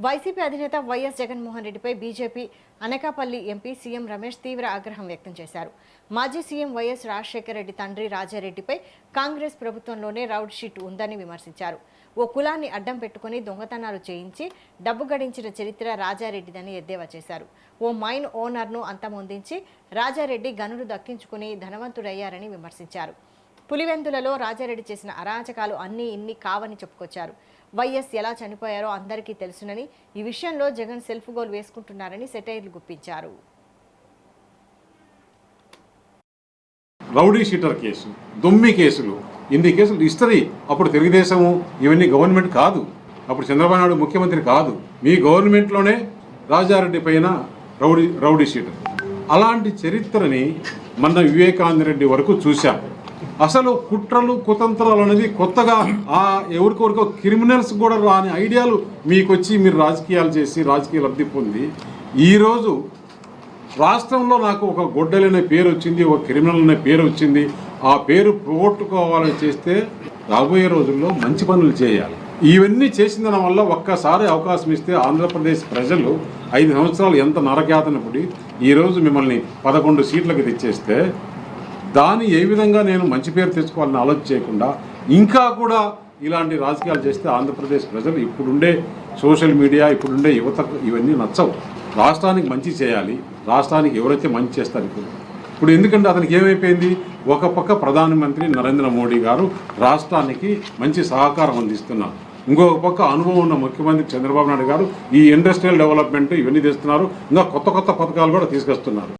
YCP అధినేత YS Jaganmohan రెడ్డిపై BJP Anakapalli MP CM Ramesh తీవ్ర ఆగ్రహం వ్యక్తం చేశారు. మాజీ సీఎం వైఎస్ రాజశేఖర రెడ్డి తండ్రి రాజారెడ్డిపై కాంగ్రెస్ ప్రభుత్వంలోనే రౌడ్ షీట్ ఉందని విమర్శించారు. ఓ కులాన్ని అడ్డం పెట్టుకుని దొంగతనాలు చేయించి డబ్బు గడించిన చరిత్ర రాజారెడ్డిదని ఎద్దేవా చేశారు. ఓ మైన్ ఓనర్ను అంతమొందించి రాజారెడ్డి గనులు దక్కించుకుని ధనవంతుడయ్యారని విమర్శించారు. పులివెందులలో రాజారెడ్డి చేసిన అరాచకాలు అన్నీ ఇన్ని కావని చెప్పుకొచ్చారు. వైఎస్ ఎలా చనిపోయారో అందరికీ తెలుసునని, ఈ విషయంలో జగన్ సెల్ఫ్ గోల్ వేసుకుంటున్నారని సెటైర్లు గుప్పించారు. రౌడీ షీటర్ కేసు, దొమ్మి కేసులు, ఇన్ని కేసులు హిస్టరీ. అప్పుడు తెలుగుదేశము ఇవన్నీ గవర్నమెంట్ కాదు, అప్పుడు చంద్రబాబు నాయుడు ముఖ్యమంత్రి కాదు. మీ గవర్నమెంట్లోనే రాజారెడ్డి పైన రౌడీ షీటర్. అలాంటి చరిత్రని మన వివేకానంద రెడ్డి వరకు చూశాం. అసలు కుట్రలు కుతంత్రాలు అనేది కొత్తగా ఎవరికొరికో క్రిమినల్స్ కూడా రాని ఐడియాలు మీకు వచ్చి మీరు రాజకీయాలు చేసి రాజకీయ లబ్ధి పొంది ఈరోజు రాష్ట్రంలో నాకు ఒక గొడ్డలనే పేరు వచ్చింది, ఒక క్రిమినల్ అనే పేరు వచ్చింది. ఆ పేరు పోగొట్టుకోవాలని చేస్తే రాబోయే రోజుల్లో మంచి పనులు చేయాలి. ఇవన్నీ చేసిన దాని వల్ల ఒక్కసారి అవకాశం ఇస్తే ఆంధ్రప్రదేశ్ ప్రజలు 5 సంవత్సరాలు ఎంత నరకయాతన పడి ఈరోజు మిమ్మల్ని 11 సీట్లకు తెచ్చేస్తే దాన్ని ఏ విధంగా నేను మంచి పేరు తెచ్చుకోవాలని ఆలోచన చేయకుండా ఇంకా కూడా ఇలాంటి రాజకీయాలు చేస్తే ఆంధ్రప్రదేశ్ ప్రజలు ఇప్పుడుండే సోషల్ మీడియా, ఇప్పుడుండే యువతకు ఇవన్నీ నచ్చవు. రాష్ట్రానికి మంచి చేయాలి, రాష్ట్రానికి ఎవరైతే మంచి చేస్తారు ఇప్పుడు ఎందుకంటే అతనికి ఏమైపోయింది, ఒక పక్క ప్రధానమంత్రి నరేంద్ర మోడీ గారు రాష్ట్రానికి మంచి సహకారం అందిస్తున్నారు, ఇంకొక పక్క అనుభవం ఉన్న ముఖ్యమంత్రి చంద్రబాబు నాయుడు గారు ఈ ఇండస్ట్రియల్ డెవలప్మెంట్ ఇవన్నీ తెస్తున్నారు, ఇంకా కొత్త కొత్త పథకాలు కూడా తీసుకొస్తున్నారు.